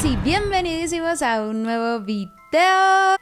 y bienvenidísimos a un nuevo video.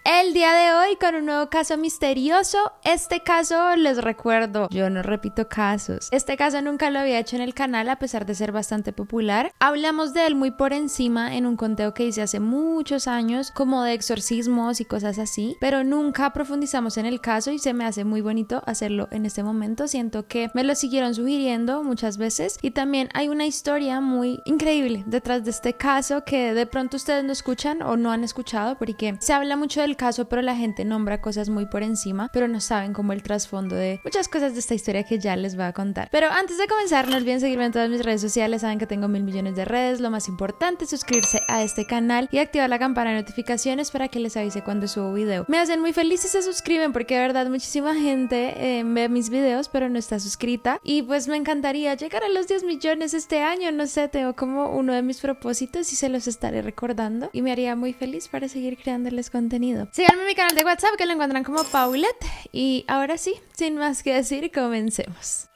El día de hoy con un nuevo caso misterioso. Este caso, les recuerdo, yo no repito casos. Este caso nunca lo había hecho en el canal a pesar de ser bastante popular. Hablamos de él muy por encima en un conteo que hice hace muchos años, como de exorcismos y cosas así, pero nunca profundizamos en el caso y se me hace muy bonito hacerlo en este momento. Siento que me lo siguieron sugiriendo muchas veces y también hay una historia muy increíble detrás de este caso que de pronto ustedes no escuchan o no han escuchado, porque se habla mucho del caso, pero la gente nombra cosas muy por encima, pero no saben como el trasfondo de muchas cosas de esta historia que ya les voy a contar. Pero antes de comenzar, no olviden seguirme en todas mis redes sociales. Saben que tengo 1000 millones de redes. Lo más importante es suscribirse a este canal y activar la campana de notificaciones para que les avise cuando subo video. Me hacen muy feliz si se suscriben, porque de verdad muchísima gente ve mis videos pero no está suscrita, y pues me encantaría llegar a los 10 millones este año. No sé, tengo como uno de mis propósitos y se los estaré recordando y me haría muy feliz para seguir creándoles contenido. Síganme en mi canal de WhatsApp, que lo encuentran como Paulette. Y ahora sí, sin más que decir, comencemos.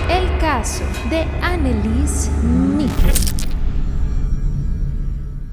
El caso de Anneliese Michel.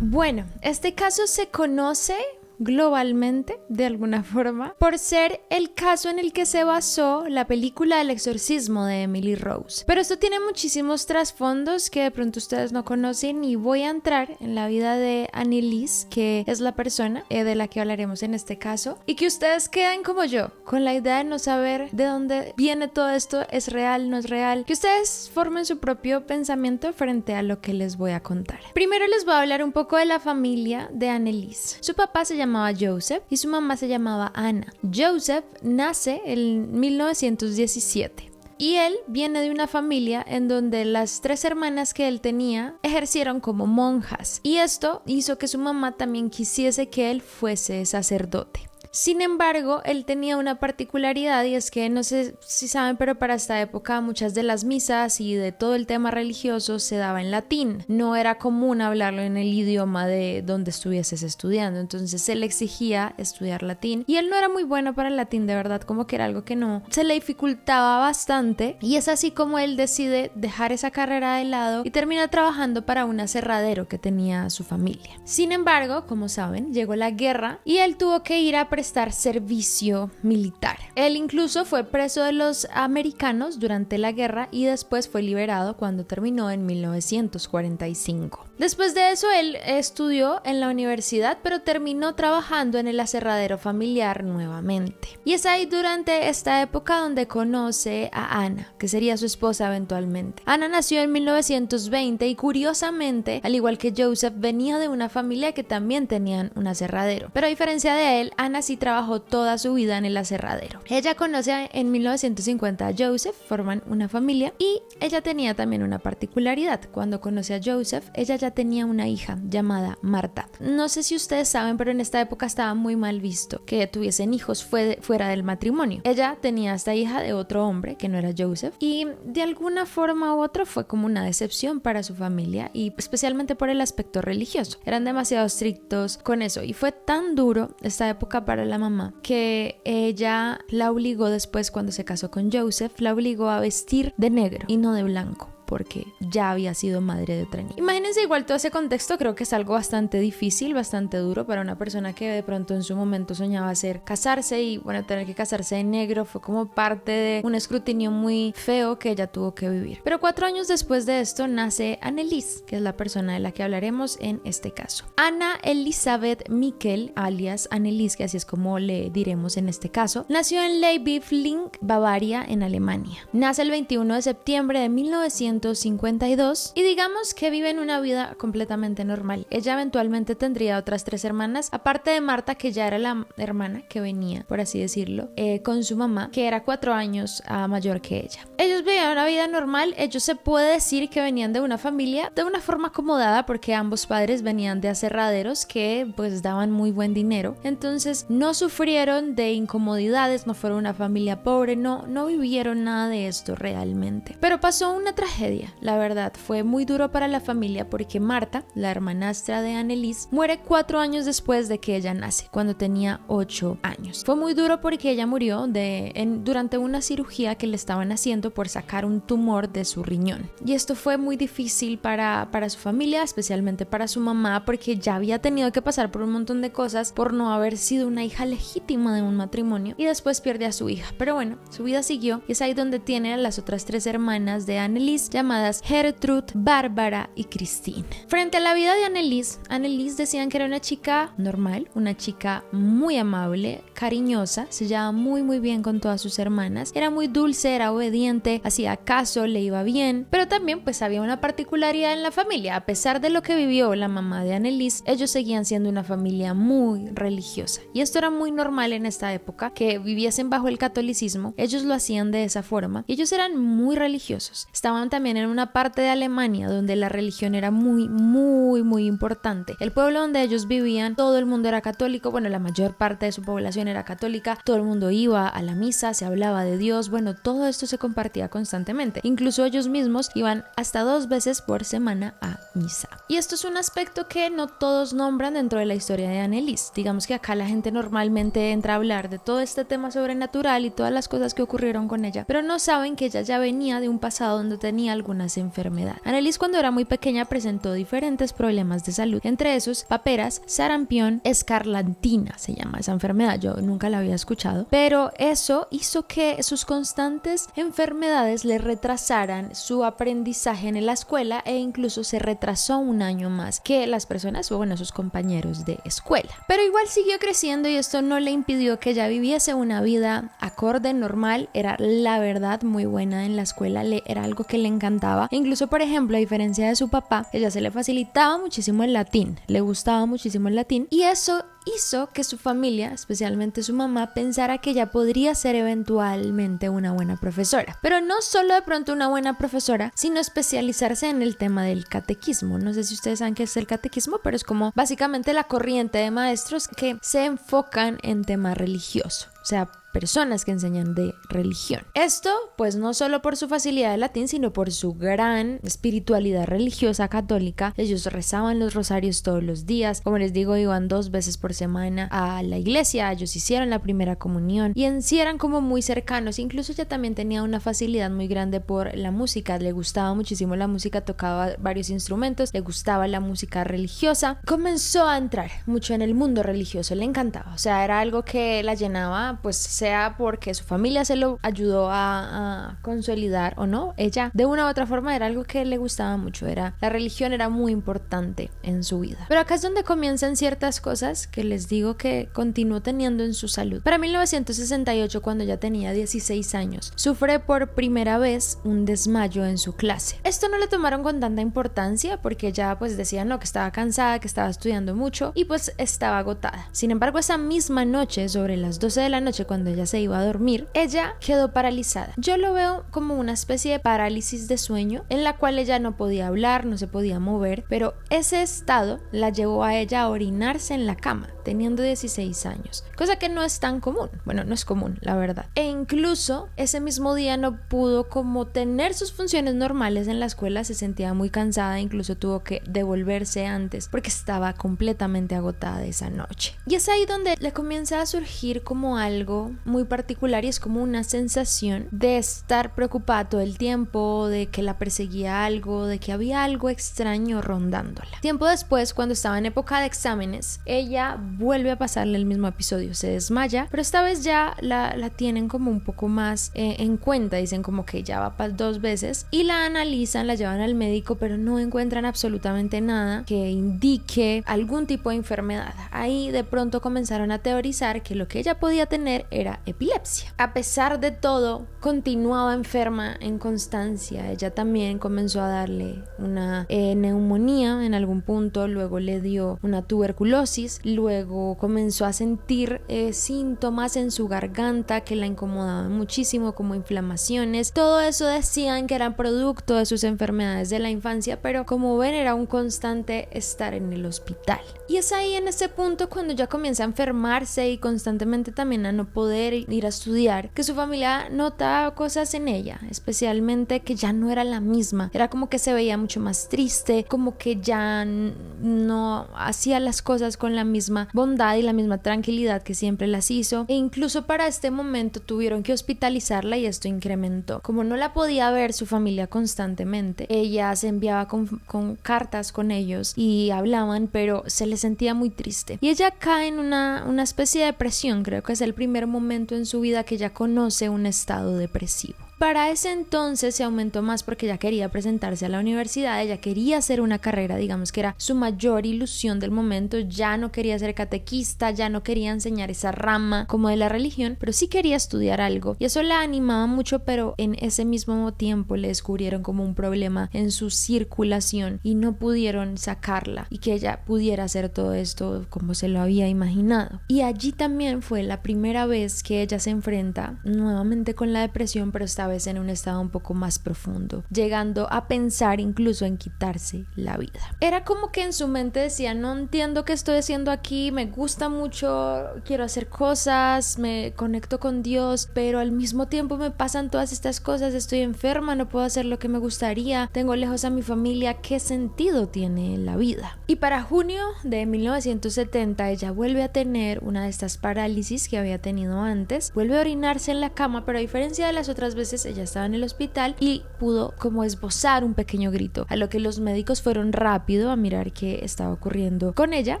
Bueno, este caso se conoce globalmente, de alguna forma, por ser el caso en el que se basó la película El exorcismo de Emily Rose. Pero esto tiene muchísimos trasfondos que de pronto ustedes no conocen, y voy a entrar en la vida de Anneliese, que es la persona de la que hablaremos en este caso, y que ustedes queden como yo, con la idea de no saber de dónde viene todo esto, es real, no es real, que ustedes formen su propio pensamiento frente a lo que les voy a contar. Primero les voy a hablar un poco de la familia de Anneliese. Su papá se llamaba Joseph y su mamá se llamaba Anna. Joseph nace en 1917. Y él viene de una familia en donde las 3 hermanas que él tenía ejercieron como monjas. Y esto hizo que su mamá también quisiese que él fuese sacerdote. Sin embargo, él tenía una particularidad, y es que, no sé si saben, pero para esta época muchas de las misas y de todo el tema religioso se daba en latín. No era común hablarlo en el idioma de donde estuvieses estudiando, entonces se le exigía estudiar latín, y él no era muy bueno para el latín, de verdad, como que era algo que no se le dificultaba bastante, y es así como él decide dejar esa carrera de lado y termina trabajando para un aserradero que tenía su familia. Sin embargo, como saben, llegó la guerra y él tuvo que ir a prestar servicio militar. Él incluso fue preso de los americanos durante la guerra y después fue liberado cuando terminó en 1945. Después de eso, él estudió en la universidad, pero terminó trabajando en el aserradero familiar nuevamente. Y es ahí durante esta época donde conoce a Anna, que sería su esposa eventualmente. Anna nació en 1920 y, curiosamente, al igual que Joseph, venía de una familia que también tenían un aserradero. Pero a diferencia de él, Anna sí trabajó toda su vida en el aserradero. Ella conoce en 1950 a Joseph, forman una familia, y ella tenía también una particularidad. Cuando conoce a Joseph, ella ya tenía una hija llamada Marta. No sé si ustedes saben, pero en esta época estaba muy mal visto que tuviesen hijos fuera del matrimonio. Ella tenía esta hija de otro hombre que no era Joseph, y de alguna forma u otra fue como una decepción para su familia, y especialmente por el aspecto religioso. Eran demasiado estrictos con eso, y fue tan duro esta época para la mamá que ella la obligó después, cuando se casó con Joseph, la obligó a vestir de negro y no de blanco, porque ya había sido madre de otra niña. Imagínense igual todo ese contexto. Creo que es algo bastante difícil, bastante duro para una persona que de pronto en su momento soñaba casarse, y bueno, tener que casarse de negro fue como parte de un escrutinio muy feo que ella tuvo que vivir. Pero 4 años después de esto nace Anneliese, que es la persona de la que hablaremos en este caso. Anna Elisabeth Michel, alias Anneliese, que así es como le diremos en este caso, nació en Leibifling, Bavaria, en Alemania. Nace el 21 de septiembre de 1900 1952 y digamos que viven una vida completamente normal. Ella eventualmente tendría otras 3 hermanas, aparte de Marta, que ya era la hermana que venía, por así decirlo, con su mamá, que era 4 años mayor que ella. Ellos vivían una vida normal. Ellos se puede decir que venían de una familia de una forma acomodada porque ambos padres venían de aserraderos que pues daban muy buen dinero. Entonces no sufrieron de incomodidades, no fueron una familia pobre, no vivieron nada de esto realmente. Pero pasó una tragedia, la verdad. Fue muy duro para la familia porque Marta, la hermanastra de Anneliese, muere 4 años después de que ella nace, cuando tenía 8 años. Fue muy duro porque ella murió durante una cirugía que le estaban haciendo por sacar un tumor de su riñón. Y esto fue muy difícil para su familia, especialmente para su mamá, porque ya había tenido que pasar por un montón de cosas por no haber sido una hija legítima de un matrimonio, y después pierde a su hija. Pero bueno, su vida siguió y es ahí donde tiene a las otras 3 hermanas de Anneliese, llamadas Gertrude, Bárbara y Christine. Frente a la vida de Anneliese decían que era una chica normal, una chica muy amable, cariñosa, se llevaba muy bien con todas sus hermanas, era muy dulce, era obediente, hacía caso, le iba bien, pero también pues había una particularidad en la familia. A pesar de lo que vivió la mamá de Anneliese, ellos seguían siendo una familia muy religiosa, y esto era muy normal en esta época, que viviesen bajo el catolicismo. Ellos lo hacían de esa forma y ellos eran muy religiosos. Estaban también en una parte de Alemania donde la religión era muy importante. El pueblo donde ellos vivían, todo el mundo era católico, bueno, la mayor parte de su población era católica, todo el mundo iba a la misa, se hablaba de Dios, bueno, todo esto se compartía constantemente. Incluso ellos mismos iban hasta 2 veces por semana a misa. Y esto es un aspecto que no todos nombran dentro de la historia de Anneliese. Digamos que acá la gente normalmente entra a hablar de todo este tema sobrenatural y todas las cosas que ocurrieron con ella, pero no saben que ella ya venía de un pasado donde tenía algunas enfermedades. Anneliese, cuando era muy pequeña, presentó diferentes problemas de salud, entre esos paperas, sarampión, escarlatina se llama esa enfermedad, yo nunca la había escuchado, pero eso hizo que sus constantes enfermedades le retrasaran su aprendizaje en la escuela, e incluso se retrasó 1 año más que las personas, o bueno, sus compañeros de escuela. Pero igual siguió creciendo y esto no le impidió que ella viviese una vida acorde, normal. Era la verdad muy buena en la escuela, era algo que le encantaba. E incluso, por ejemplo, a diferencia de su papá, ella se le facilitaba muchísimo el latín, le gustaba muchísimo el latín, y eso hizo que su familia, especialmente su mamá, pensara que ella podría ser eventualmente una buena profesora. Pero no solo de pronto una buena profesora, sino especializarse en el tema del catequismo. No sé si ustedes saben qué es el catequismo, pero es como básicamente la corriente de maestros que se enfocan en tema religioso, o sea, personas que enseñan de religión. Esto pues no solo por su facilidad de latín, sino por su gran espiritualidad religiosa católica. Ellos rezaban los rosarios todos los días, como les digo, iban 2 veces por semana a la iglesia, ellos hicieron la primera comunión y en sí eran como muy cercanos. Incluso ella también tenía una facilidad muy grande por la música, le gustaba muchísimo la música, tocaba varios instrumentos, le gustaba la música religiosa, comenzó a entrar mucho en el mundo religioso, le encantaba, o sea, era algo que la llenaba, pues sea porque su familia se lo ayudó a consolidar o no, ella de una u otra forma era algo que le gustaba mucho, la religión era muy importante en su vida. Pero acá es donde comienzan ciertas cosas que les digo que continuó teniendo en su salud. Para 1968, cuando ya tenía 16 años, sufre por primera vez un desmayo en su clase. Esto no le tomaron con tanta importancia porque ella pues decía no, que estaba cansada, que estaba estudiando mucho y pues estaba agotada. Sin embargo, esa misma noche, sobre las 12 de la noche, cuando ella se iba a dormir, ella quedó paralizada. Yo lo veo como una especie de parálisis de sueño en la cual ella no podía hablar, no se podía mover, pero ese estado la llevó a ella a orinarse en la cama, teniendo 16 años, cosa que no es tan común, bueno, no es común, la verdad. E incluso ese mismo día no pudo como tener sus funciones normales en la escuela, se sentía muy cansada, incluso tuvo que devolverse antes porque estaba completamente agotada esa noche. Y es ahí donde le comienza a surgir como algo muy particular, y es como una sensación de estar preocupada todo el tiempo, de que la perseguía algo, de que había algo extraño rondándola. Tiempo después, cuando estaba en época de exámenes, ella vuelve a pasarle el mismo episodio, se desmaya, pero esta vez ya la tienen como un poco más en cuenta, dicen como que ya va 2 veces y la analizan, la llevan al médico, pero no encuentran absolutamente nada que indique algún tipo de enfermedad. Ahí de pronto comenzaron a teorizar que lo que ella podía tener era epilepsia. A pesar de todo, continuaba enferma en constancia. Ella también comenzó a darle una neumonía en algún punto, luego le dio una tuberculosis, luego comenzó a sentir síntomas en su garganta que la incomodaban muchísimo, como inflamaciones. Todo eso decían que eran producto de sus enfermedades de la infancia, pero como ven era un constante estar en el hospital. Y es ahí en ese punto cuando ya comienza a enfermarse y constantemente también a no poder ir a estudiar, que su familia notaba cosas en ella, especialmente que ya no era la misma. Era como que se veía mucho más triste, como que ya no hacía las cosas con la misma bondad y la misma tranquilidad que siempre las hizo, e incluso para este momento tuvieron que hospitalizarla y esto incrementó. Como no la podía ver su familia constantemente, ella se enviaba con cartas con ellos y hablaban, pero se le sentía muy triste y ella cae en una especie de depresión. Creo que es el primer momento en su vida que ella conoce un estado depresivo. Para ese entonces se aumentó más porque ella quería presentarse a la universidad, ella quería hacer una carrera, digamos que era su mayor ilusión del momento. Ya no quería ser catequista, ya no quería enseñar esa rama como de la religión, pero sí quería estudiar algo y eso la animaba mucho, pero en ese mismo tiempo le descubrieron como un problema en su circulación y no pudieron sacarla y que ella pudiera hacer todo esto como se lo había imaginado. Y allí también fue la primera vez que ella se enfrenta nuevamente con la depresión, pero esta vez en un estado un poco más profundo, llegando a pensar incluso en quitarse la vida. Era como que en su mente decía: no entiendo qué estoy haciendo aquí, me gusta mucho, quiero hacer cosas, me conecto con Dios, pero al mismo tiempo me pasan todas estas cosas, estoy enferma, no puedo hacer lo que me gustaría, tengo lejos a mi familia, ¿qué sentido tiene la vida? Y para junio de 1970 ella vuelve a tener una de estas parálisis que había tenido antes, vuelve a orinarse en la cama, pero a diferencia de las otras veces ella estaba en el hospital y pudo como esbozar un pequeño grito, a lo que los médicos fueron rápido a mirar qué estaba ocurriendo con ella.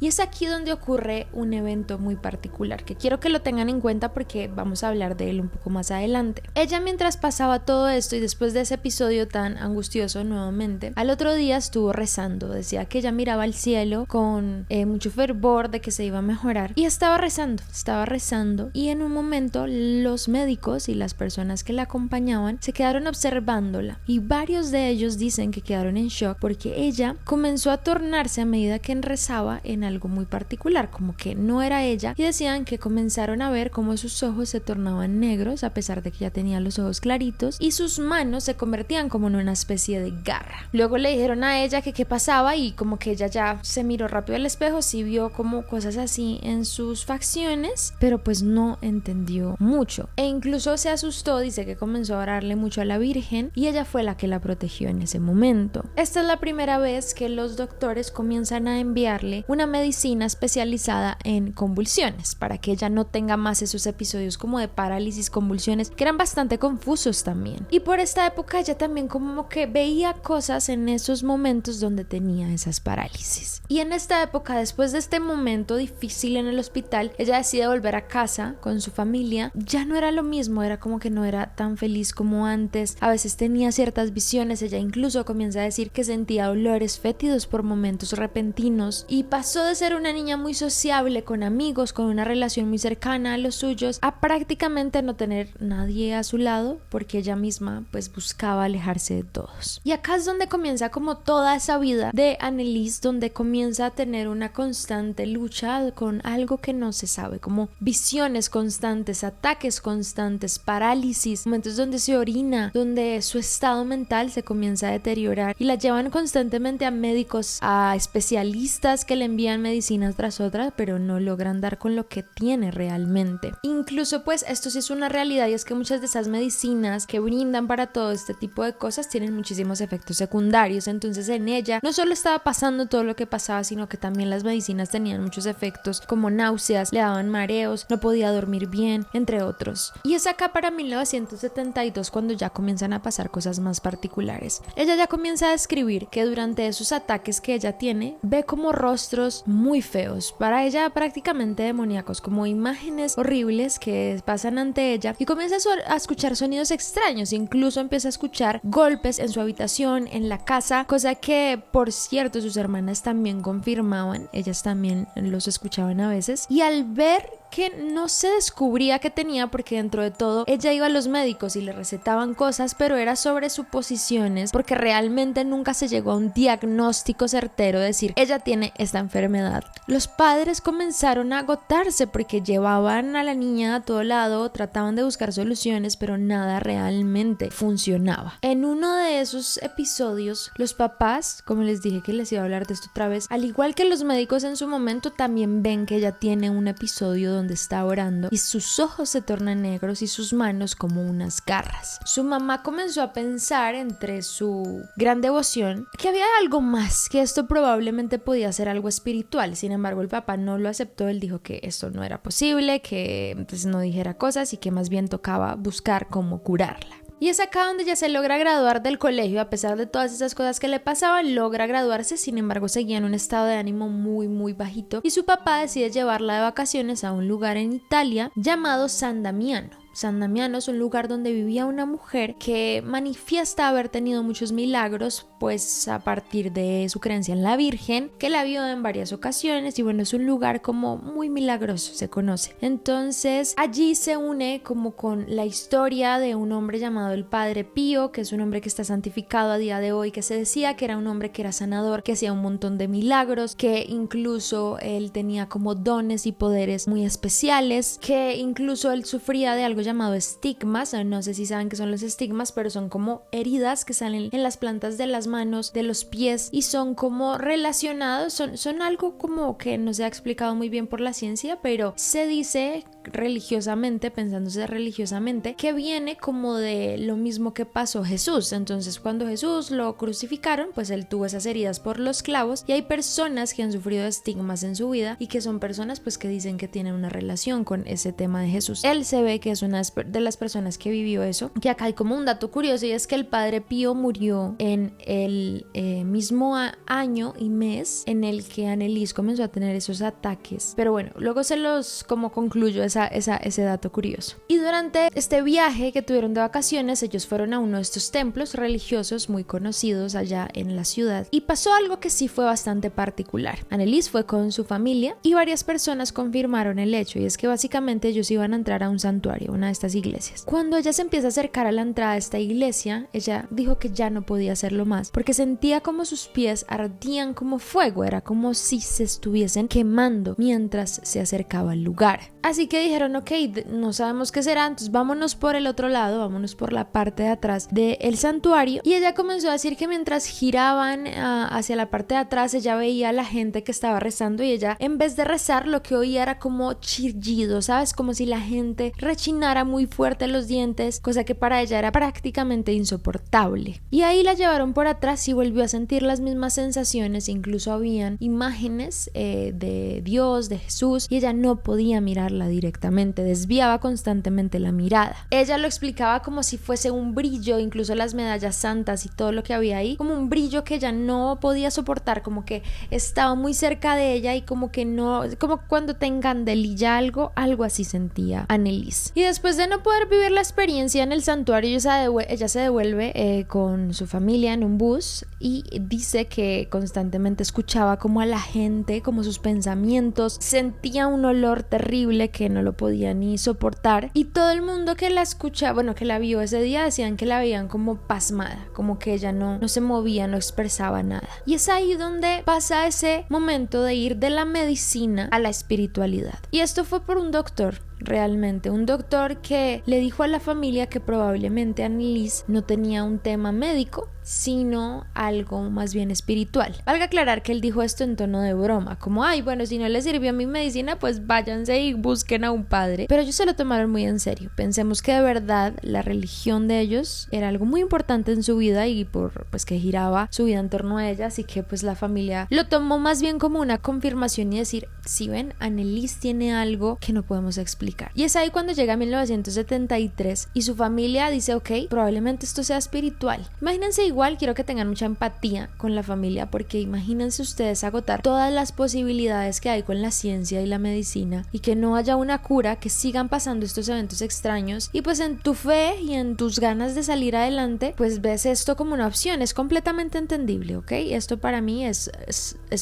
Y es aquí donde ocurre un evento muy particular que quiero que lo tengan en cuenta porque vamos a hablar de él un poco más adelante. Ella, mientras pasaba todo esto y después de ese episodio tan angustioso nuevamente, al otro día estuvo rezando. Decía que ella miraba al cielo con mucho fervor de que se iba a mejorar y estaba rezando y en un momento los médicos y las personas que la acompañaban se quedaron observándola y varios de ellos dicen que quedaron en shock porque ella comenzó a tornarse a medida que rezaba en algo muy particular, como que no era ella, y decían que comenzaron a ver cómo sus ojos se tornaban negros a pesar de que ya tenía los ojos claritos y sus manos se convertían como en una especie de garra. Luego le dijeron a ella que qué pasaba y como que ella ya se miró rápido al espejo, sí vio como cosas así en sus facciones, pero pues no entendió mucho e incluso se asustó. Dice que comenzó a orarle mucho a la Virgen y ella fue la que la protegió en ese momento. Esta es la primera vez que los doctores comienzan a enviarle una medicina especializada en convulsiones para que ella no tenga más esos episodios como de parálisis, convulsiones, que eran bastante confusos también. Y por esta época ella también como que veía cosas en esos momentos donde tenía esas parálisis. Y en esta época, después de este momento difícil en el hospital, ella decide volver a casa con su familia. Ya no era lo mismo, era como que no era tan feliz como antes, a veces tenía ciertas visiones, ella incluso comienza a decir que sentía olores fétidos por momentos repentinos y pasó de ser una niña muy sociable con amigos, con una relación muy cercana a los suyos, a prácticamente no tener nadie a su lado porque ella misma pues buscaba alejarse de todos. Y acá es donde comienza como toda esa vida de Anneliese, donde comienza a tener una constante lucha con algo que no se sabe, como visiones constantes, ataques constantes, parálisis, momentos donde se orina, donde su estado mental se comienza a deteriorar y la llevan constantemente a médicos, a especialistas que le envían medicinas tras otras, pero no logran dar con lo que tiene realmente. Incluso pues esto sí es una realidad y es que muchas de esas medicinas que brindan para todo este tipo de cosas tienen muchísimos efectos secundarios. Entonces en ella no solo estaba pasando todo lo que pasaba, sino que también las medicinas tenían muchos efectos como náuseas, le daban mareos, no podía dormir bien, entre otros. Y es acá para 1970 32 cuando ya comienzan a pasar cosas más particulares. Ella ya comienza a describir que durante esos ataques que ella tiene, ve como rostros muy feos, para ella prácticamente demoníacos, como imágenes horribles que pasan ante ella, y comienza a escuchar sonidos extraños, incluso empieza a escuchar golpes en su habitación, en la casa, cosa que por cierto sus hermanas también confirmaban, ellas también los escuchaban a veces, y al ver que no se descubría que tenía, porque dentro de todo ella iba a los médicos y le recetaban cosas, pero era sobre suposiciones, porque realmente nunca se llegó a un diagnóstico certero de decir ella tiene esta enfermedad. Los padres comenzaron a agotarse porque llevaban a la niña a todo lado, trataban de buscar soluciones, pero nada realmente funcionaba. En uno de esos episodios, los papás, como les dije que les iba a hablar de esto otra vez, al igual que los médicos en su momento, también ven que ella tiene un episodio donde está orando y sus ojos se tornan negros y sus manos como unas garras. Su mamá comenzó a pensar, entre su gran devoción, que había algo más, que esto probablemente podía ser algo espiritual. Sin embargo, el papá no lo aceptó. Él dijo que esto no era posible, que pues no dijera cosas y que más bien tocaba buscar cómo curarla. Y es acá donde ya se logra graduar del colegio. A pesar de todas esas cosas que le pasaban, logra graduarse. Sin embargo, seguía en un estado de ánimo muy bajito, y su papá decide llevarla de vacaciones a un lugar en Italia llamado San Damiano. San Damiano es un lugar donde vivía una mujer que manifiesta haber tenido muchos milagros, pues a partir de su creencia en la Virgen, que la vio en varias ocasiones, y bueno, es un lugar como muy milagroso, se conoce. Entonces allí se une como con la historia de un hombre llamado el Padre Pío, que es un hombre que está santificado a día de hoy, que se decía que era un hombre que era sanador, que hacía un montón de milagros, que incluso él tenía como dones y poderes muy especiales, que incluso él sufría de algo llamado estigmas. No sé si saben qué son los estigmas, pero son como heridas que salen en las plantas de las manos, de los pies, y son como relacionados, son algo como que no se ha explicado muy bien por la ciencia, pero se dice religiosamente, pensándose religiosamente, que viene como de lo mismo que pasó Jesús. Entonces cuando Jesús lo crucificaron, pues él tuvo esas heridas por los clavos, y hay personas que han sufrido estigmas en su vida y que son personas pues que dicen que tienen una relación con ese tema de Jesús. Él se ve que es una de las personas que vivió eso. Que acá hay como un dato curioso, y es que el Padre Pío murió en el mismo año y mes en el que Anneliese comenzó a tener esos ataques. Pero bueno, luego se los como concluyo ese dato curioso. Y durante este viaje que tuvieron de vacaciones, ellos fueron a uno de estos templos religiosos muy conocidos allá en la ciudad, y pasó algo que sí fue bastante particular. Anneliese fue con su familia y varias personas confirmaron el hecho, y es que básicamente ellos iban a entrar a un santuario, una de estas iglesias. Cuando ella se empieza a acercar a la entrada de esta iglesia, ella dijo que ya no podía hacerlo más porque sentía como sus pies ardían como fuego, era como si se estuviesen quemando mientras se acercaba al lugar. Así que dijeron, ok, no sabemos qué será, entonces vámonos por el otro lado, vámonos por la parte de atrás del santuario. Y ella comenzó a decir que mientras giraban hacia la parte de atrás, ella veía a la gente que estaba rezando, y ella, en vez de rezar, lo que oía era como chillido, ¿sabes? Como si la gente rechinara muy fuerte los dientes, cosa que para ella era prácticamente insoportable. Y ahí la llevaron por atrás y volvió a sentir las mismas sensaciones, incluso habían imágenes de Dios, de Jesús, y ella no podía mirarla directamente, desviaba constantemente la mirada. Ella lo explicaba como si fuese un brillo, incluso las medallas santas y todo lo que había ahí, como un brillo que ella no podía soportar, como que estaba muy cerca de ella y como que no, como cuando te encandelilla algo así sentía Anneliese. Y después de no poder vivir la experiencia en el santuario, ella se devuelve con su familia en un bus, y dice que constantemente escuchaba como a la gente, como sus pensamientos, sentía un olor terrible que no lo podía ni soportar, y todo el mundo que la escuchaba, bueno, que la vio ese día, decían que la veían como pasmada, como que ella no se movía, no expresaba nada. Y es ahí donde pasa ese momento de ir de la medicina a la espiritualidad, y esto fue por un doctor. Realmente un doctor que le dijo a la familia que probablemente Anneliese no tenía un tema médico, sino algo más bien espiritual. Valga aclarar que él dijo esto en tono de broma, como ay, bueno, si no les sirvió mi medicina, pues váyanse y busquen a un padre. Pero ellos se lo tomaron muy en serio. Pensemos que de verdad la religión de ellos era algo muy importante en su vida, y pues que giraba su vida en torno a ella, así que pues la familia lo tomó más bien como una confirmación y decir, si ven, Anneliese tiene algo que no podemos explicar. identificar. Y es ahí cuando llega 1973 y su familia dice, ok, probablemente esto sea espiritual. Imagínense, igual quiero que tengan mucha empatía con la familia, porque imagínense ustedes agotar todas las posibilidades que hay con la ciencia y la medicina y que no haya una cura, que sigan pasando estos eventos extraños y pues en tu fe y en tus ganas de salir adelante pues ves esto como una opción. Es completamente entendible, ¿ok? Esto para mí es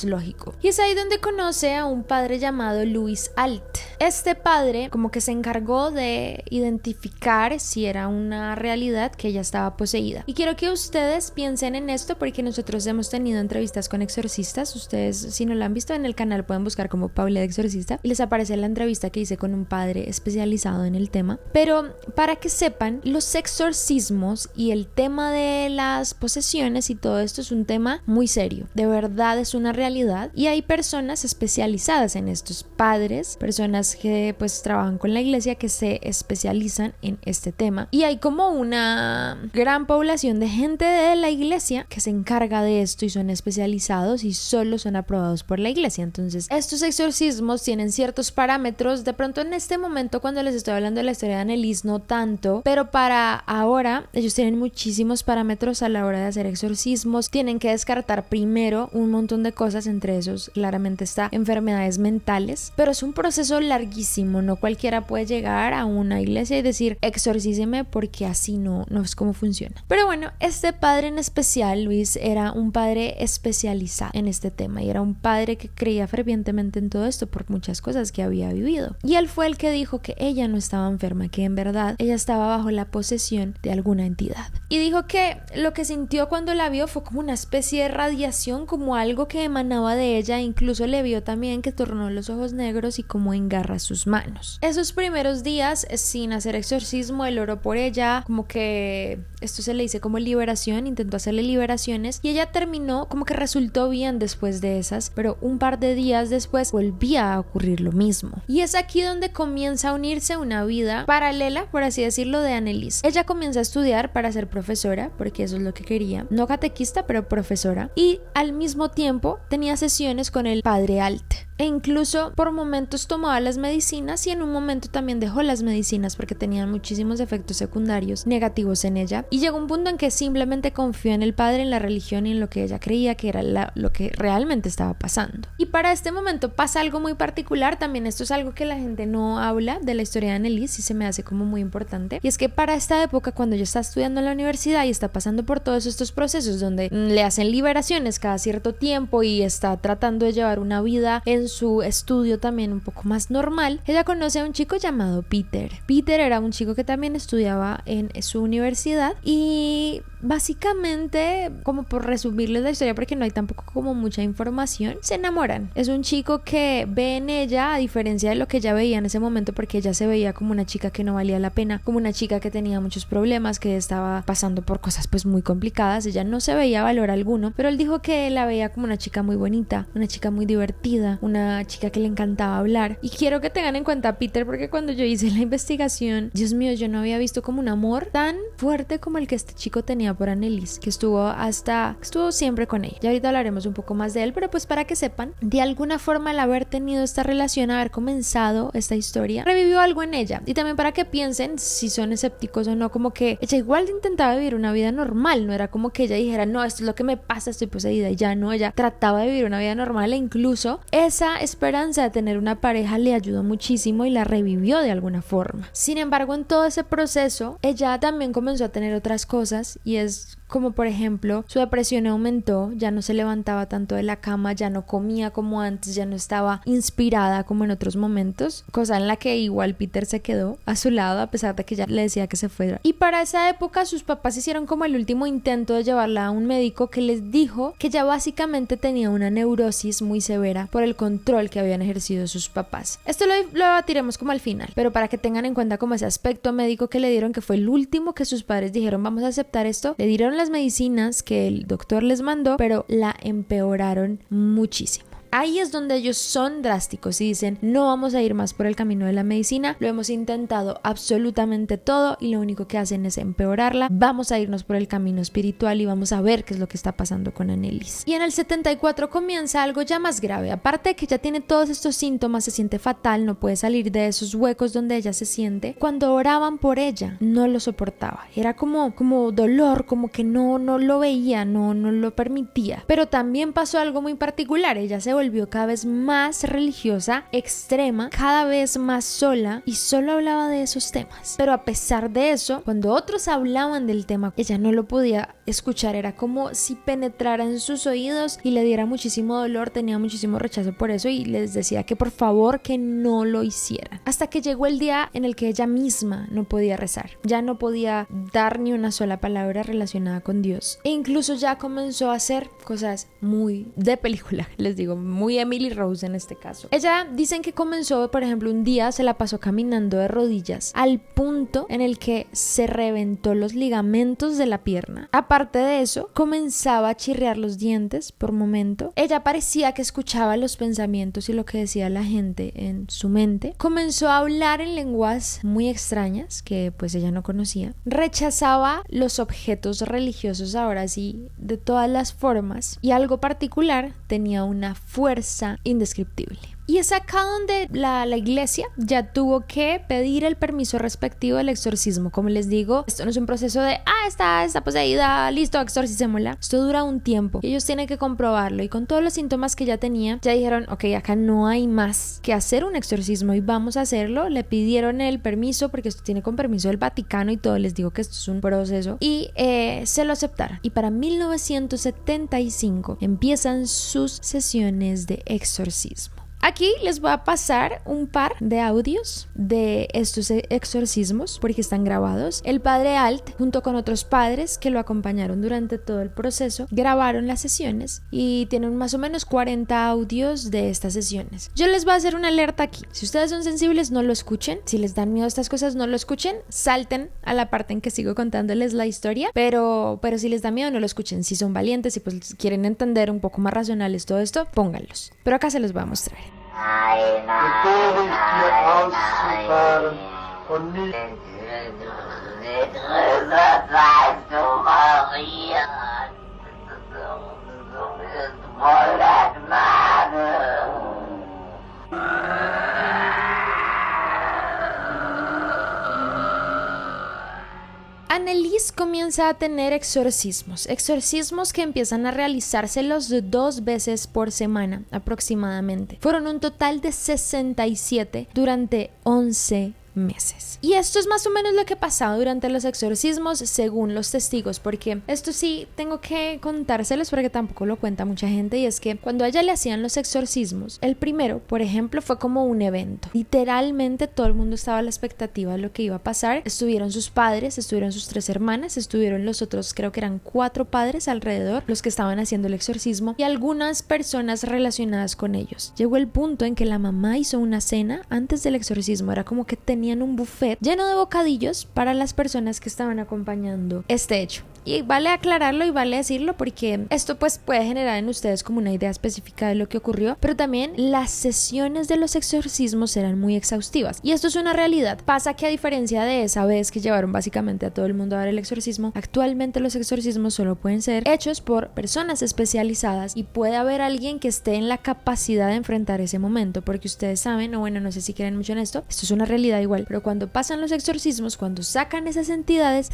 lógico. Y es ahí donde conoce a un padre llamado Louis Alt. Este padre como que se encargó de identificar si era una realidad que ella estaba poseída. Y quiero que ustedes piensen en esto porque nosotros hemos tenido entrevistas con exorcistas. Ustedes, si no la han visto en el canal, pueden buscar como Paula de Exorcista y les aparece la entrevista que hice con un padre especializado en el tema. Pero para que sepan, los exorcismos y el tema de las posesiones y todo esto es un tema muy serio. De verdad es una realidad y hay personas especializadas en estos padres, personas que pues trabajan con la iglesia que se especializan en este tema. Y hay como una gran población de gente de la iglesia que se encarga de esto y son especializados y solo son aprobados por la iglesia. Entonces, estos exorcismos tienen ciertos parámetros. De pronto en este momento cuando les estoy hablando de la historia de Anneliese no tanto, pero para ahora ellos tienen muchísimos parámetros a la hora de hacer exorcismos. Tienen que descartar primero un montón de cosas, entre esos claramente está enfermedades mentales, pero es un proceso larguísimo. No cualquiera puede llegar a una iglesia y decir exorcíceme, porque así no es como funciona. Pero bueno, este padre en especial, Luis, era un padre especializado en este tema y era un padre que creía fervientemente en todo esto por muchas cosas que había vivido. Y él fue el que dijo que ella no estaba enferma, que en verdad ella estaba bajo la posesión de alguna entidad. Y dijo que lo que sintió cuando la vio fue como una especie de radiación, como algo que emanaba de ella. Incluso le vio también que tornó los ojos negros y como engarra sus manos. Esos primeros días sin hacer exorcismo, él oró por ella, como que esto se le dice como liberación, intentó hacerle liberaciones y ella terminó, como que resultó bien después de esas, pero un par de días después volvía a ocurrir lo mismo. Y es aquí donde comienza a unirse una vida paralela, por así decirlo, de Anneliese. Ella comienza a estudiar para ser profesora, porque eso es lo que quería, no catequista, pero profesora, y al mismo tiempo tenía sesiones con el padre Alt. E incluso por momentos tomaba las medicinas y en un momento también dejó las medicinas porque tenían muchísimos efectos secundarios negativos en ella, y llegó un punto en que simplemente confió en el padre, en la religión y en lo que ella creía que era lo que realmente estaba pasando. Y para este momento pasa algo muy particular también. Esto es algo que la gente no habla de la historia de Anneliese y se me hace como muy importante, y es que para esta época, cuando ella está estudiando en la universidad y está pasando por todos estos procesos donde le hacen liberaciones cada cierto tiempo y está tratando de llevar una vida en su estudio también un poco más normal, ella conoce a un chico llamado Peter. Peter era un chico que también estudiaba en su universidad y básicamente, como por resumirles la historia porque no hay tampoco como mucha información, se enamoran. Es un chico que ve en ella, a diferencia de lo que ella veía en ese momento, porque ella se veía como una chica que no valía la pena, como una chica que tenía muchos problemas, que estaba pasando por cosas pues muy complicadas. Ella no se veía valor alguno, pero él dijo que la veía como una chica muy bonita, una chica muy divertida, una chica que le encantaba hablar. Y quiero que tengan en cuenta a Peter porque cuando yo hice la investigación, Dios mío, yo no había visto como un amor tan fuerte como el que este chico tenía por Anneliese, que estuvo siempre con ella. Y ahorita hablaremos un poco más de él, pero pues para que sepan, de alguna forma el haber tenido esta relación, haber comenzado esta historia, revivió algo en ella. Y también para que piensen, si son escépticos o no, como que ella igual intentaba vivir una vida normal, no era como que ella dijera, no, esto es lo que me pasa, estoy poseída, y ya no, ella trataba de vivir una vida normal, e incluso esa esperanza de tener una pareja le ayudó muchísimo y la revivió de alguna forma. Sin embargo, en todo ese proceso, ella también comenzó a tener otras cosas, y es como por ejemplo su depresión aumentó, ya no se levantaba tanto de la cama, ya no comía como antes, ya no estaba inspirada como en otros momentos, cosa en la que igual Peter se quedó a su lado a pesar de que ya le decía que se fuera. Y para esa época sus papás hicieron como el último intento de llevarla a un médico que les dijo que ya básicamente tenía una neurosis muy severa por el control que habían ejercido sus papás. Esto lo debatiremos como al final, pero para que tengan en cuenta como ese aspecto médico que le dieron, que fue el último que sus padres dijeron vamos a aceptar esto, le dieron las medicinas que el doctor les mandó, pero la empeoraron muchísimo. ahí es donde ellos son drásticos y dicen, no vamos a ir más por el camino de la medicina, lo hemos intentado absolutamente todo y lo único que hacen es empeorarla, vamos a irnos por el camino espiritual y vamos a ver qué es lo que está pasando con Anneliese. Y en el 74 comienza algo ya más grave, aparte de que ya tiene todos estos síntomas, se siente fatal, no puede salir de esos huecos donde ella se siente. Cuando oraban por ella, no lo soportaba, era como dolor, como que no lo veía, no lo permitía. Pero también pasó algo muy particular, ella se volvió cada vez más religiosa, extrema, cada vez más sola y solo hablaba de esos temas. Pero a pesar de eso, cuando otros hablaban del tema, ella no lo podía escuchar, era como si penetrara en sus oídos y le diera muchísimo dolor, tenía muchísimo rechazo por eso y les decía que por favor que no lo hicieran. Hasta que llegó el día en el que ella misma no podía rezar, ya no podía dar ni una sola palabra relacionada con Dios e incluso ya comenzó a hacer cosas muy de película, les digo, muy Emily Rose en este caso. Ella dicen que comenzó, por ejemplo, un día se la pasó caminando de rodillas al punto en el que se reventó los ligamentos de la pierna. Aparte de eso, comenzaba a chirriar los dientes por momento. Ella parecía que escuchaba los pensamientos y lo que decía la gente en su mente. Comenzó a hablar en lenguas muy extrañas que pues ella no conocía. Rechazaba los objetos religiosos, ahora sí, de todas las formas, y algo particular, tenía una fuerza indescriptible. Y es acá donde la iglesia ya tuvo que pedir el permiso respectivo del exorcismo. Como les digo, esto no es un proceso de está poseída, listo, exorcicémosla. Esto dura un tiempo. Ellos tienen que comprobarlo y con todos los síntomas que ya tenía, ya dijeron, ok, acá no hay más que hacer un exorcismo y vamos a hacerlo. Le pidieron el permiso porque esto tiene con permiso del Vaticano y todo. Les digo que esto es un proceso y se lo aceptaron. Y para 1975 empiezan sus sesiones de exorcismo. Aquí les voy a pasar un par de audios de estos exorcismos porque están grabados. El padre Alt, junto con otros padres que lo acompañaron durante todo el proceso, grabaron las sesiones y tienen más o menos 40 audios de estas sesiones. Yo les voy a hacer una alerta aquí. Si ustedes son sensibles, no lo escuchen. Si les dan miedo a estas cosas, no lo escuchen. Salten a la parte en que sigo contándoles la historia. Pero si les da miedo, no lo escuchen. Si son valientes y pues quieren entender un poco más racionales todo esto, pónganlos. Pero acá se los voy a mostrar. Anneliese comienza a tener exorcismos que empiezan a realizárselos 2 veces por semana aproximadamente. Fueron un total de 67 durante 11 meses. Y esto es más o menos lo que pasaba durante los exorcismos según los testigos, porque esto sí tengo que contárselos porque tampoco lo cuenta mucha gente, y es que cuando a ella le hacían los exorcismos, el primero, por ejemplo, fue como un evento. Literalmente todo el mundo estaba a la expectativa de lo que iba a pasar. Estuvieron sus padres, estuvieron sus 3 hermanas, estuvieron los otros, creo que eran 4 padres alrededor, los que estaban haciendo el exorcismo, y algunas personas relacionadas con ellos. Llegó el punto en que la mamá hizo una cena antes del exorcismo. Era como que tenían un buffet lleno de bocadillos para las personas que estaban acompañando este hecho. Y vale aclararlo y vale decirlo porque esto pues puede generar en ustedes como una idea específica de lo que ocurrió, pero también las sesiones de los exorcismos eran muy exhaustivas y esto es una realidad. Pasa que a diferencia de esa vez que llevaron básicamente a todo el mundo a ver el exorcismo, actualmente los exorcismos solo pueden ser hechos por personas especializadas y puede haber alguien que esté en la capacidad de enfrentar ese momento, porque ustedes saben, o bueno, no sé si creen mucho en esto es una realidad igual, pero cuando pasan los exorcismos, cuando sacan esas entidades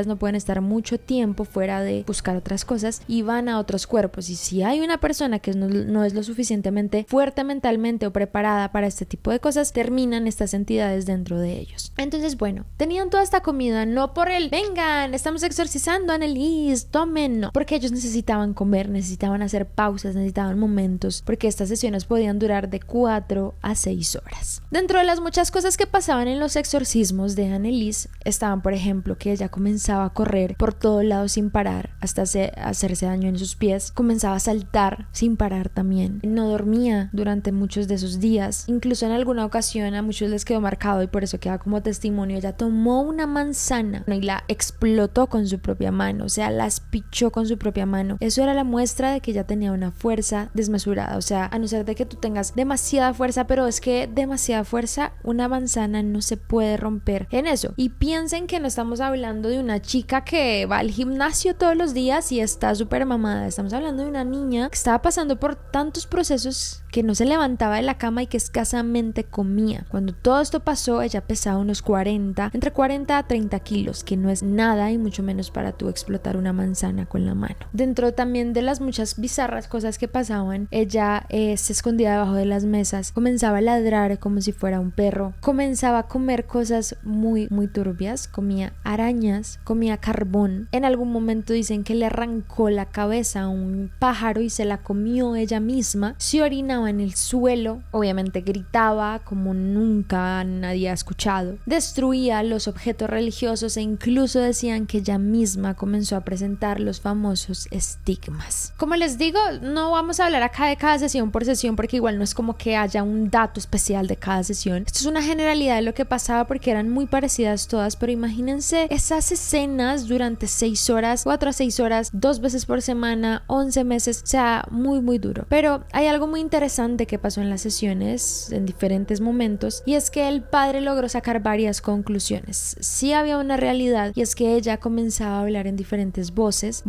no pueden estar mucho tiempo fuera de buscar otras cosas y van a otros cuerpos, y si hay una persona que no es lo suficientemente fuerte mentalmente o preparada para este tipo de cosas, terminan estas entidades dentro de ellos. Entonces bueno, tenían toda esta comida no por el vengan, estamos exorcizando a Anneliese, tomen, no, porque ellos necesitaban comer, necesitaban hacer pausas, necesitaban momentos, porque estas sesiones podían durar de 4 a 6 horas. Dentro de las muchas cosas que pasaban estaban en los exorcismos de Anneliese estaban, por ejemplo, que ella comenzaba a correr por todo lado sin parar hasta hacerse daño en sus pies, comenzaba a saltar sin parar también, no dormía durante muchos de esos días, incluso en alguna ocasión a muchos les quedó marcado y por eso queda como testimonio. Ella tomó una manzana y la explotó con su propia mano, o sea, la espichó con su propia mano. Eso era la muestra de que ella tenía una fuerza desmesurada, o sea, a no ser de que tú tengas demasiada fuerza, pero es que demasiada fuerza, una manzana no se puede romper en eso. Y piensen que no estamos hablando de una chica que va al gimnasio todos los días y está súper mamada, estamos hablando de una niña que estaba pasando por tantos procesos que no se levantaba de la cama y que escasamente comía. Cuando todo esto pasó, ella pesaba unos entre 40 a 30 kilos, que no es nada y mucho menos para tú explotar una manzana con la mano. Dentro también de las muchas bizarras cosas que pasaban, ella se escondía debajo de las mesas, comenzaba a ladrar como si fuera un perro, comenzaba a comer cosas muy turbias, comía arañas, comía carbón. En algún momento dicen que le arrancó la cabeza a un pájaro y se la comió ella misma, se orinaba en el suelo, obviamente gritaba como nunca nadie ha escuchado, destruía los objetos religiosos e incluso decían que ella misma comenzó a presentar los famosos estigmas. Como les digo, no vamos a hablar acá de cada sesión por sesión porque igual no es como que haya un dato especial de cada sesión. Esto es una generalidad de lo que pasaba porque eran muy parecidas todas, pero imagínense esas escenas durante 6 horas, 4 a 6 horas, 2 veces por semana, 11 meses, o sea, muy duro. Pero hay algo muy interesante que pasó en las sesiones en diferentes momentos y es que el padre logró sacar varias conclusiones. Sí había una realidad y es que ella comenzaba a hablar en diferentes voces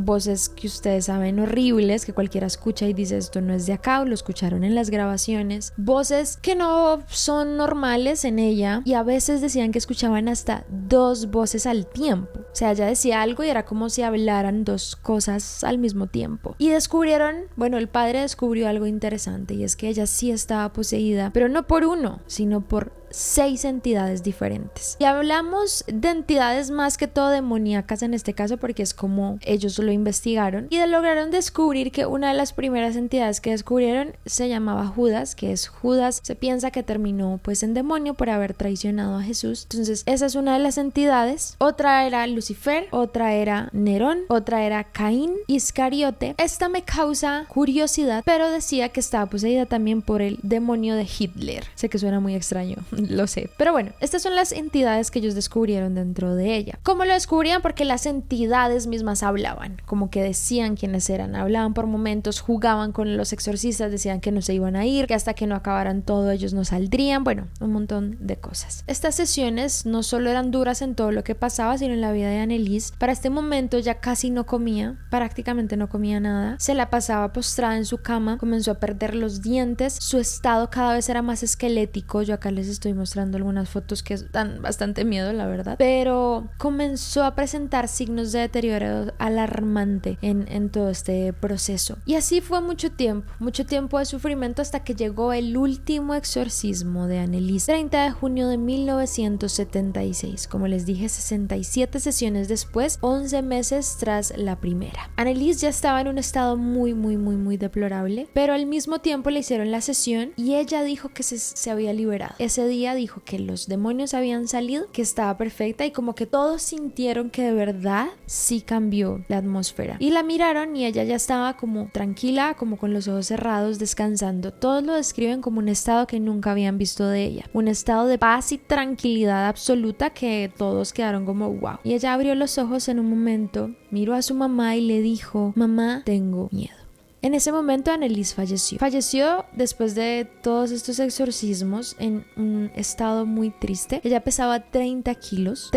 que ustedes saben horribles, que cualquiera escucha y dice esto no es de acá, o lo escucharon en las grabaciones, voces que no son normales en ella y a veces decían que escuchaban hasta 2 voces al tiempo, o sea, ella decía algo y era como si hablaran 2 cosas al mismo tiempo y el padre descubrió algo interesante y es que ella sí estaba poseída, pero no por uno, sino por 6 entidades diferentes. Y hablamos de entidades más que todo demoníacas en este caso porque es como ellos lo investigaron y lograron descubrir que una de las primeras entidades que descubrieron se llamaba Judas, que es Judas, se piensa que terminó pues en demonio por haber traicionado a Jesús. Entonces esa es una de las entidades. Otra era Lucifer, otra era Nerón, otra era Caín, Iscariote. Esta me causa curiosidad, pero decía que estaba poseída también por el demonio de Hitler. Sé que suena muy extraño, lo sé, pero bueno, estas son las entidades que ellos descubrieron dentro de ella. ¿Cómo lo descubrían? Porque las entidades mismas hablaban, como que decían quiénes eran, hablaban por momentos, jugaban con los exorcistas, decían que no se iban a ir, que hasta que no acabaran todo ellos no saldrían, bueno, un montón de cosas. Estas sesiones no solo eran duras en todo lo que pasaba, sino en la vida de Anneliese. Para este momento ya casi no comía, prácticamente no comía nada, se la pasaba postrada en su cama, comenzó a perder los dientes, su estado cada vez era más esquelético. Yo acá les estoy mostrando algunas fotos que dan bastante miedo, la verdad, pero comenzó a presentar signos de deterioro alarmante en todo este proceso. Y así fue mucho tiempo de sufrimiento hasta que llegó el último exorcismo de Anneliese, 30 de junio de 1976. Como les dije, 67 sesiones después, 11 meses tras la primera. Anneliese ya estaba en un estado muy deplorable, pero al mismo tiempo le hicieron la sesión y ella dijo que se había liberado. Ese día dijo que los demonios habían salido, que estaba perfecta y como que todos sintieron que de verdad sí cambió la atmósfera. Y la miraron y ella ya estaba como tranquila, como con los ojos cerrados, descansando. Todos lo describen como un estado que nunca habían visto de ella. Un estado de paz y tranquilidad absoluta que todos quedaron como wow. Y ella abrió los ojos en un momento, miró a su mamá y le dijo: mamá, tengo miedo. En ese momento Anneliese falleció después de todos estos exorcismos en un estado muy triste. Ella pesaba 30 kilos,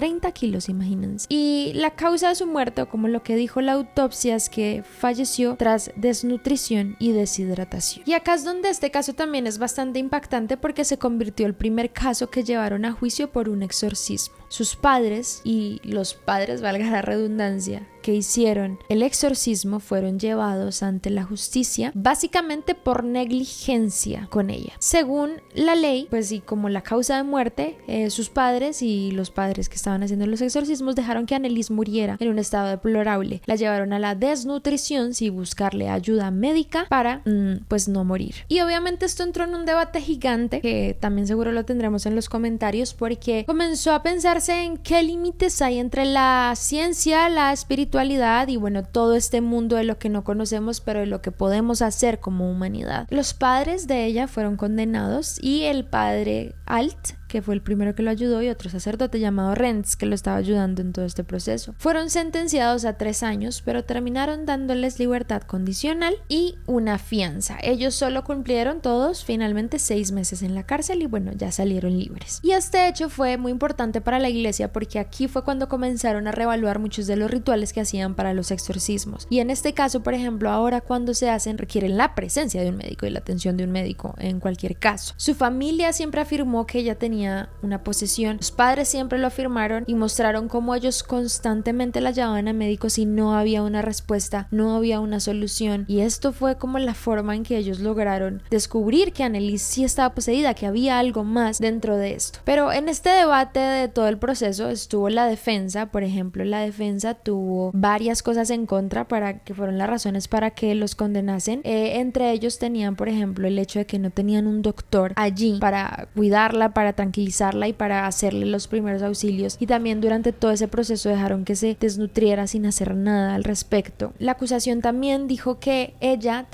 imagínense. Y la causa de su muerte, o como lo que dijo la autopsia, es que falleció tras desnutrición y deshidratación. Y acá es donde este caso también es bastante impactante porque se convirtió en el primer caso que llevaron a juicio por un exorcismo. Sus padres, y los padres, valga la redundancia, que hicieron el exorcismo fueron llevados ante la justicia básicamente por negligencia con ella. Según la ley, pues y como la causa de muerte, sus padres y los padres que estaban haciendo los exorcismos dejaron que Anneliese muriera en un estado deplorable. La llevaron a la desnutrición sin buscarle ayuda médica para pues no morir. Y obviamente esto entró en un debate gigante que también seguro lo tendremos en los comentarios, porque comenzó a pensarse en qué límites hay entre la ciencia, la espiritualidad y bueno, todo este mundo de lo que no conocemos, pero de lo que podemos hacer como humanidad. Los padres de ella fueron condenados y el padre Alt, que fue el primero que lo ayudó, y otro sacerdote llamado Renz, que lo estaba ayudando en todo este proceso, fueron sentenciados a 3 años, pero terminaron dándoles libertad condicional y una fianza. Ellos solo cumplieron todos finalmente 6 meses en la cárcel y bueno, ya salieron libres. Y este hecho fue muy importante para la iglesia porque aquí fue cuando comenzaron a reevaluar muchos de los rituales que hacían para los exorcismos. Y en este caso, por ejemplo, ahora cuando se hacen requieren la presencia de un médico y la atención de un médico en cualquier caso. Su familia siempre afirmó que ella tenía una posesión. Los padres siempre lo afirmaron y mostraron cómo ellos constantemente la llevaban a médicos y no había una respuesta, no había una solución. Y esto fue como la forma en que ellos lograron descubrir que Anneliese sí estaba poseída, que había algo más dentro de esto. Pero en este debate de todo el proceso estuvo la defensa. Por ejemplo, la defensa tuvo varias cosas en contra para que fueron las razones para que los condenasen. Entre ellos tenían, por ejemplo, el hecho de que no tenían un doctor allí para cuidarla, para tranquilizarla y para hacerle los primeros auxilios, y también durante todo ese proceso dejaron que se desnutriera sin hacer nada al respecto. La acusación también dijo que ella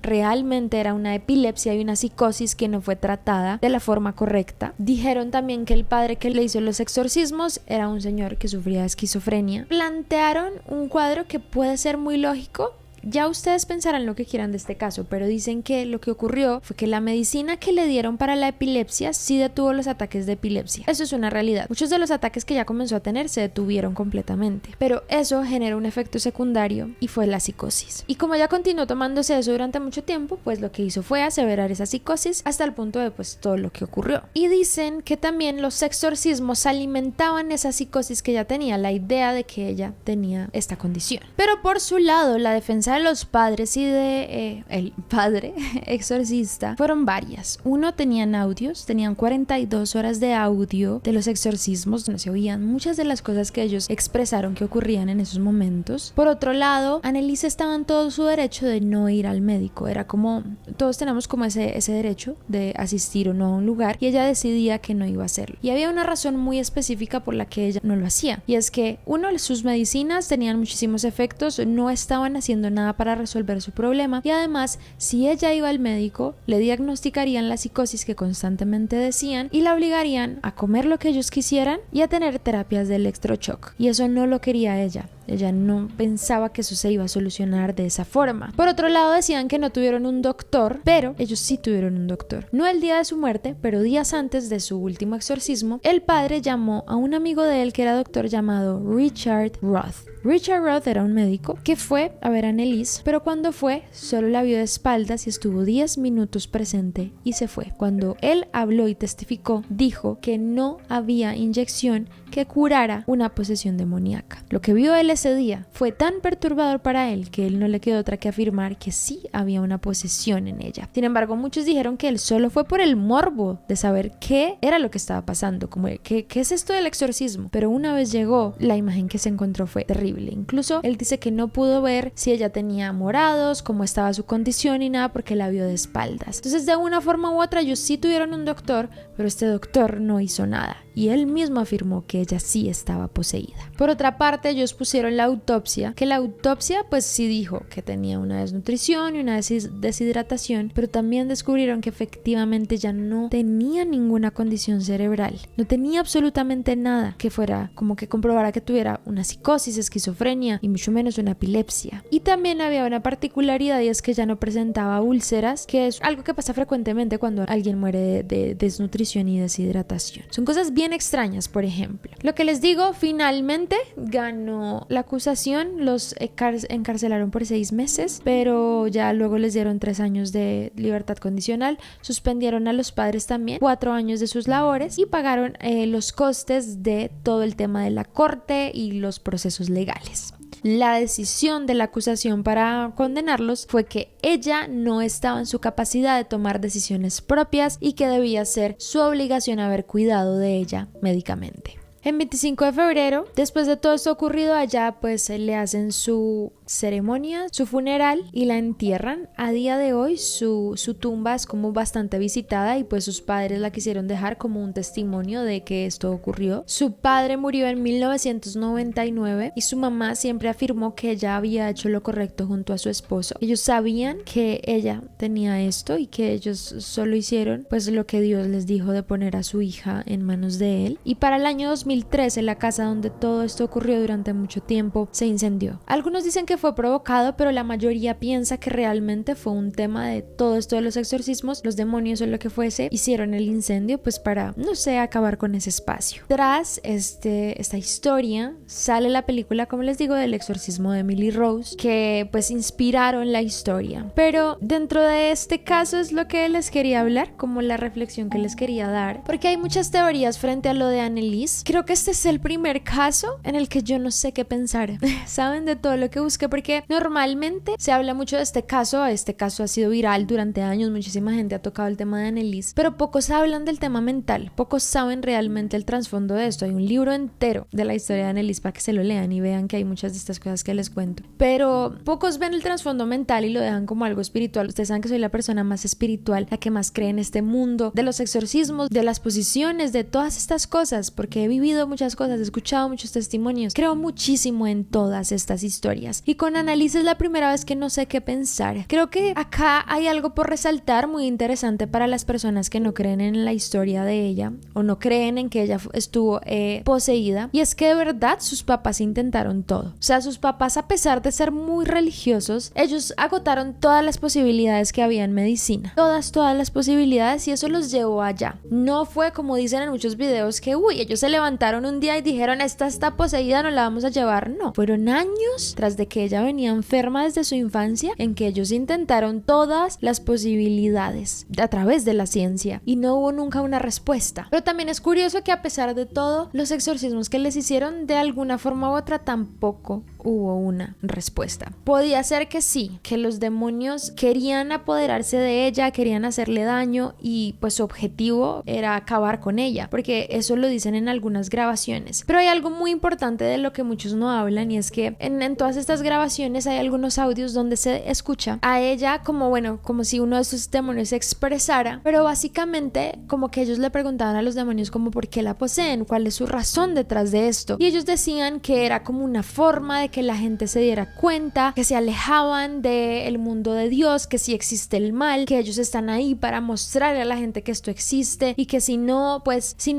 realmente era una epilepsia y una psicosis que no fue tratada de la forma correcta. Dijeron también que el padre que le hizo los exorcismos era un señor que sufría de esquizofrenia. Plantearon un cuadro que puede ser muy lógico. Ya ustedes pensarán lo que quieran de este caso, pero dicen que lo que ocurrió fue que la medicina que le dieron para la epilepsia sí detuvo los ataques de epilepsia. Eso es una realidad. Muchos de los ataques que ya comenzó a tener se detuvieron completamente, pero eso generó un efecto secundario y fue la psicosis. Y como ya continuó tomándose eso durante mucho tiempo, pues lo que hizo fue aseverar esa psicosis hasta el punto de pues todo lo que ocurrió. Y dicen que también los exorcismos alimentaban esa psicosis que ella tenía, la idea de que ella tenía esta condición. Pero por su lado, la defensa de los padres y de el padre exorcista fueron varias. Uno, tenían 42 horas de audio de los exorcismos, no se oían muchas de las cosas que ellos expresaron que ocurrían en esos momentos. Por otro lado, Anneliese estaba en todo su derecho de no ir al médico. Era como, todos tenemos como ese derecho de asistir o no a un lugar, y ella decidía que no iba a hacerlo. Y había una razón muy específica por la que ella no lo hacía, y es que uno, sus medicinas tenían muchísimos efectos, no estaban haciendo nada para resolver su problema, y además si ella iba al médico le diagnosticarían la psicosis que constantemente decían y la obligarían a comer lo que ellos quisieran y a tener terapias de electroshock, y eso no lo quería ella. Ella no pensaba que eso se iba a solucionar de esa forma. Por otro lado, decían que no tuvieron un doctor, pero ellos sí tuvieron un doctor. No el día de su muerte, pero días antes de su último exorcismo, el padre llamó a un amigo de él que era doctor llamado Richard Roth. Richard Roth era un médico que fue a ver a Anneliese, pero cuando fue, solo la vio de espaldas y estuvo 10 minutos presente y se fue. Cuando él habló y testificó, dijo que no había inyección que curara una posesión demoníaca. Lo que vio él ese día fue tan perturbador para él que él no le quedó otra que afirmar que sí había una posesión en ella. Sin embargo, muchos dijeron que él solo fue por el morbo de saber qué era lo que estaba pasando, como ¿qué es esto del exorcismo? Pero una vez llegó, la imagen que se encontró fue terrible. Incluso él dice que no pudo ver si ella tenía morados, cómo estaba su condición y nada, porque la vio de espaldas. Entonces, de una forma u otra, ellos sí tuvieron un doctor, pero este doctor no hizo nada, y él mismo afirmó que ella sí estaba poseída. Por otra parte, ellos pusieron la autopsia, que la autopsia pues sí dijo que tenía una desnutrición y una deshidratación, pero también descubrieron que efectivamente ya no tenía ninguna condición cerebral, no tenía absolutamente nada que fuera como que comprobara que tuviera una psicosis, esquizofrenia y mucho menos una epilepsia. Y también había una particularidad, y es que ya no presentaba úlceras, que es algo que pasa frecuentemente cuando alguien muere de desnutrición y deshidratación. Son cosas bien extrañas. Por ejemplo, lo que les digo, finalmente ganó la acusación, los encarcelaron por 6 meses, pero ya luego les dieron 3 años de libertad condicional, suspendieron a los padres también 4 años de sus labores y pagaron los costes de todo el tema de la corte y los procesos legales. La decisión de la acusación para condenarlos fue que ella no estaba en su capacidad de tomar decisiones propias y que debía ser su obligación haber cuidado de ella médicamente. En 25 de febrero, después de todo esto ocurrido allá, pues le hacen su ceremonia, su funeral y la entierran. A día de hoy su tumba es como bastante visitada y pues sus padres la quisieron dejar como un testimonio de que esto ocurrió. Su padre murió en 1999 y su mamá siempre afirmó que ella había hecho lo correcto junto a su esposo. Ellos sabían que ella tenía esto y que ellos solo hicieron pues lo que Dios les dijo de poner a su hija en manos de él. Y para el año 2013 la casa donde todo esto ocurrió durante mucho tiempo se incendió. Algunos dicen que fue provocado, pero la mayoría piensa que realmente fue un tema de todo esto de los exorcismos. Los demonios o lo que fuese hicieron el incendio pues para, no sé, acabar con ese espacio. Tras esta historia sale la película, como les digo, del exorcismo de Emily Rose, que pues inspiraron la historia. Pero dentro de este caso es lo que les quería hablar, como la reflexión que les quería dar, porque hay muchas teorías frente a lo de Anneliese. Creo que este es el primer caso en el que yo no sé qué pensar. ¿Saben? De todo lo que busqué, porque normalmente se habla mucho de este caso ha sido viral durante años, muchísima gente ha tocado el tema de Anneliese, pero pocos hablan del tema mental, pocos saben realmente el trasfondo de esto. Hay un libro entero de la historia de Anneliese para que se lo lean y vean que hay muchas de estas cosas que les cuento, pero pocos ven el trasfondo mental y lo dejan como algo espiritual. Ustedes saben que soy la persona más espiritual, la que más cree en este mundo de los exorcismos, de las posiciones, de todas estas cosas, porque he vivido muchas cosas, he escuchado muchos testimonios, creo muchísimo en todas estas historias. Y con Anneliese es la primera vez que no sé qué pensar. Creo que acá hay algo por resaltar muy interesante para las personas que no creen en la historia de ella o no creen en que ella estuvo poseída, y es que de verdad sus papás intentaron todo. O sea, sus papás, a pesar de ser muy religiosos, ellos agotaron todas las posibilidades que había en medicina, todas las posibilidades, y eso los llevó allá. No fue como dicen en muchos videos que ellos se levantaron un día y dijeron esta está poseída, no la vamos a llevar. No, fueron años tras de que ella venía enferma desde su infancia en que ellos intentaron todas las posibilidades a través de la ciencia y no hubo nunca una respuesta. Pero también es curioso que a pesar de todo, los exorcismos que les hicieron, de alguna forma u otra tampoco hubo una respuesta. Podía ser que sí, que los demonios querían apoderarse de ella, querían hacerle daño y pues su objetivo era acabar con ella, porque eso lo dicen en algunas grabaciones. Pero hay algo muy importante de lo que muchos no hablan, y es que en todas estas grabaciones hay algunos audios donde se escucha a ella como si uno de sus demonios se expresara, pero básicamente como que ellos le preguntaban a los demonios como por qué la poseen, cuál es su razón detrás de esto, y ellos decían que era como una forma de que la gente se diera cuenta, que se alejaban del mundo de Dios, que sí existe el mal, que ellos están ahí para mostrarle a la gente que esto existe y que si no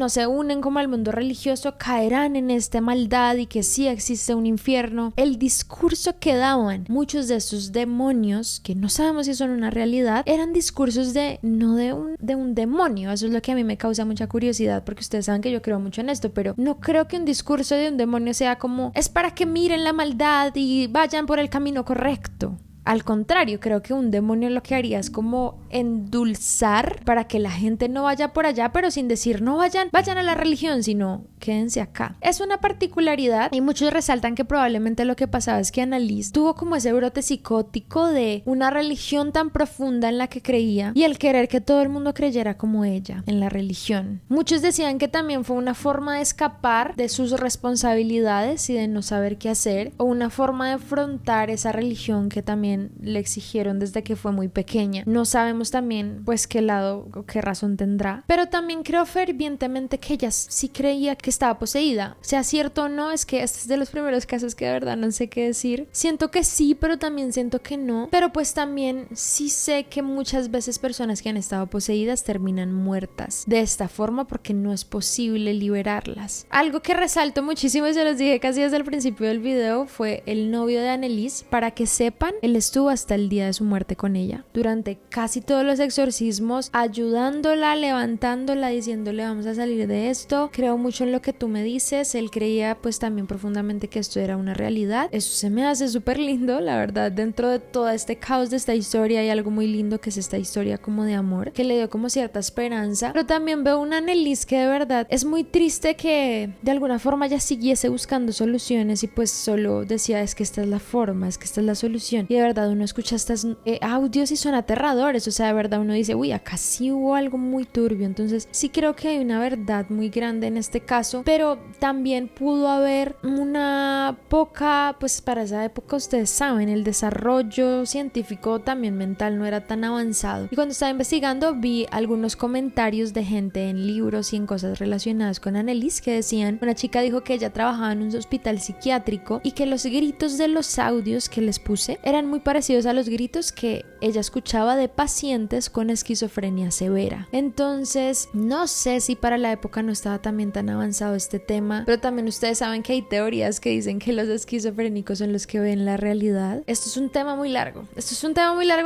se unen como al mundo religioso caerán en esta maldad y que sí existe un infierno. El discurso que daban muchos de esos demonios, que no sabemos si son una realidad, eran discursos de un demonio. Eso es lo que a mí me causa mucha curiosidad, porque ustedes saben que yo creo mucho en esto, pero no creo que un discurso de un demonio sea como es para que miren la maldad y vayan por el camino correcto. Al contrario, creo que un demonio lo que haría es como endulzar para que la gente no vaya por allá, pero sin decir no vayan a la religión, sino quédense acá. Es una particularidad y muchos resaltan que probablemente lo que pasaba es que Anneliese tuvo como ese brote psicótico de una religión tan profunda en la que creía y el querer que todo el mundo creyera como ella en la religión. Muchos decían que también fue una forma de escapar de sus responsabilidades y de no saber qué hacer, o una forma de afrontar esa religión que también le exigieron desde que fue muy pequeña. No sabemos también pues qué lado o qué razón tendrá, pero también creo fervientemente que ella sí creía que estaba poseída. Sea cierto o no, es que este es de los primeros casos que de verdad no sé qué decir. Siento que sí, pero también siento que no, pero pues también sí sé que muchas veces personas que han estado poseídas terminan muertas de esta forma porque no es posible liberarlas. Algo que resalto muchísimo y se los dije casi desde el principio del video fue el novio de Anneliese. Para que sepan, él es estuvo hasta el día de su muerte con ella. Durante casi todos los exorcismos, ayudándola, levantándola, diciéndole vamos a salir de esto, creo mucho en lo que tú me dices. Él creía pues también profundamente que esto era una realidad. Eso se me hace súper lindo, la verdad. Dentro de todo este caos de esta historia hay algo muy lindo, que es esta historia como de amor, que le dio como cierta esperanza. Pero también veo una Annelise que de verdad es muy triste, que de alguna forma ya siguiese buscando soluciones y pues solo decía es que esta es la forma, es que esta es la solución. Y de verdad uno escucha estos audios y son aterradores. O sea, de verdad uno dice uy, acá sí hubo algo muy turbio. Entonces sí creo que hay una verdad muy grande en este caso, pero también pudo haber una poca, pues para esa época ustedes saben, el desarrollo científico también mental no era tan avanzado. Y cuando estaba investigando vi algunos comentarios de gente en libros y en cosas relacionadas con Annelise que decían, una chica dijo que ella trabajaba en un hospital psiquiátrico y que los gritos de los audios que les puse eran muy parecidos a los gritos que ella escuchaba de pacientes con esquizofrenia severa. Entonces no sé si para la época no estaba también tan avanzado este tema, pero también ustedes saben que hay teorías que dicen que los esquizofrénicos son los que ven la realidad. Esto es un tema muy largo,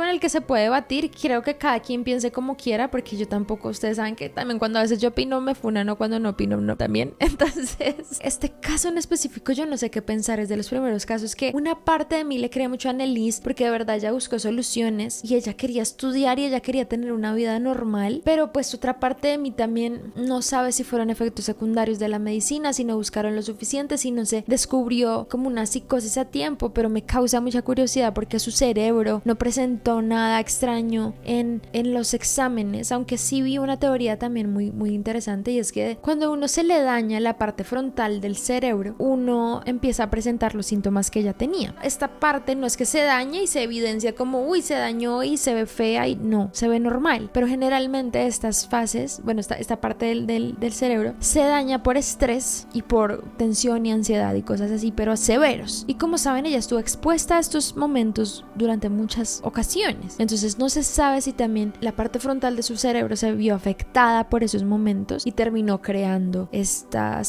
en el que se puede debatir. Creo que cada quien piense como quiera, porque yo tampoco, ustedes saben que también cuando a veces yo opino me funan, o cuando no opino no también. Entonces este caso en específico yo no sé qué pensar. Es de los primeros casos que una parte de mí le cree mucho a Annelise, porque de verdad ella buscó soluciones y ella quería estudiar y ella quería tener una vida normal, pero pues otra parte de mí también no sabe si fueron efectos secundarios de la medicina, si no buscaron lo suficiente, si no se descubrió como una psicosis a tiempo. Pero me causa mucha curiosidad porque su cerebro no presentó nada extraño en los exámenes, aunque sí vi una teoría también muy interesante, y es que cuando uno se le daña la parte frontal del cerebro, uno empieza a presentar los síntomas que ella tenía. Esta parte no es que se dañe y se evidencia como uy, se dañó y se ve fea, y no, se ve normal, pero generalmente estas fases, bueno, esta parte del cerebro se daña por estrés y por tensión y ansiedad y cosas así, pero severos. Y como saben, ella estuvo expuesta a estos momentos durante muchas ocasiones, entonces no se sabe si también la parte frontal de su cerebro se vio afectada por esos momentos y terminó creando esta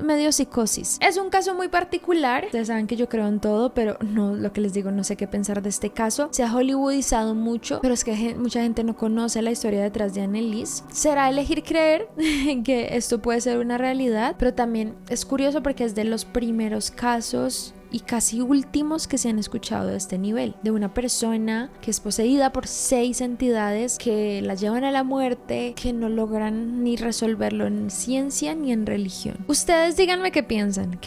medio psicosis. Es un caso muy particular, ustedes saben que yo creo en todo, pero no, lo que les digo, no sé qué pensar de este caso. Se ha hollywoodizado mucho, pero es que mucha gente no conoce la historia detrás de Annelise. Será elegir creer que esto puede ser una realidad, pero también es curioso porque es de los primeros casos y casi últimos que se han escuchado de este nivel, de una persona que es poseída por 6 entidades que la llevan a la muerte, que no logran ni resolverlo en ciencia ni en religión. Ustedes díganme qué piensan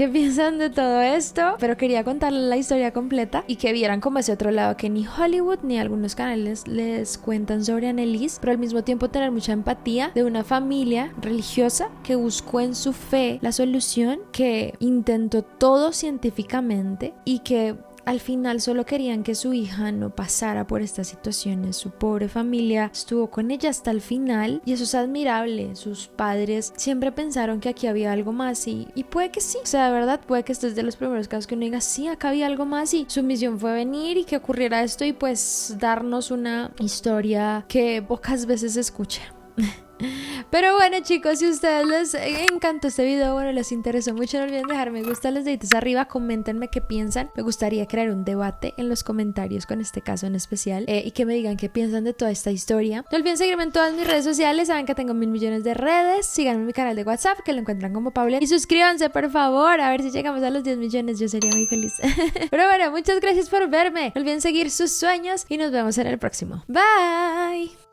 de todo esto, pero quería contarles la historia completa y que vieran como ese otro lado que ni Hollywood ni algunos canales les cuentan sobre Annelise, pero al mismo tiempo tener mucha empatía de una familia religiosa que buscó en su fe la solución, que intentó todo científicamente y que al final solo querían que su hija no pasara por estas situaciones. Su pobre familia estuvo con ella hasta el final y eso es admirable. Sus padres siempre pensaron que aquí había algo más y puede que sí. O sea, de verdad, puede que este es de los primeros casos que uno diga, sí, acá había algo más, y su misión fue venir y que ocurriera esto y pues darnos una historia que pocas veces se escucha. Pero bueno, chicos, si a ustedes les encantó este video, bueno, les interesó mucho, no olviden dejar me gusta, los deditos arriba, coméntenme qué piensan. Me gustaría crear un debate en los comentarios con este caso en especial, y que me digan qué piensan de toda esta historia. No olviden seguirme en todas mis redes sociales, saben que tengo 1000 millones de redes. Síganme en mi canal de WhatsApp, que lo encuentran como Paula, y suscríbanse por favor, a ver si llegamos a los 10 millones, yo sería muy feliz. Pero bueno, muchas gracias por verme, no olviden seguir sus sueños y nos vemos en el próximo. Bye.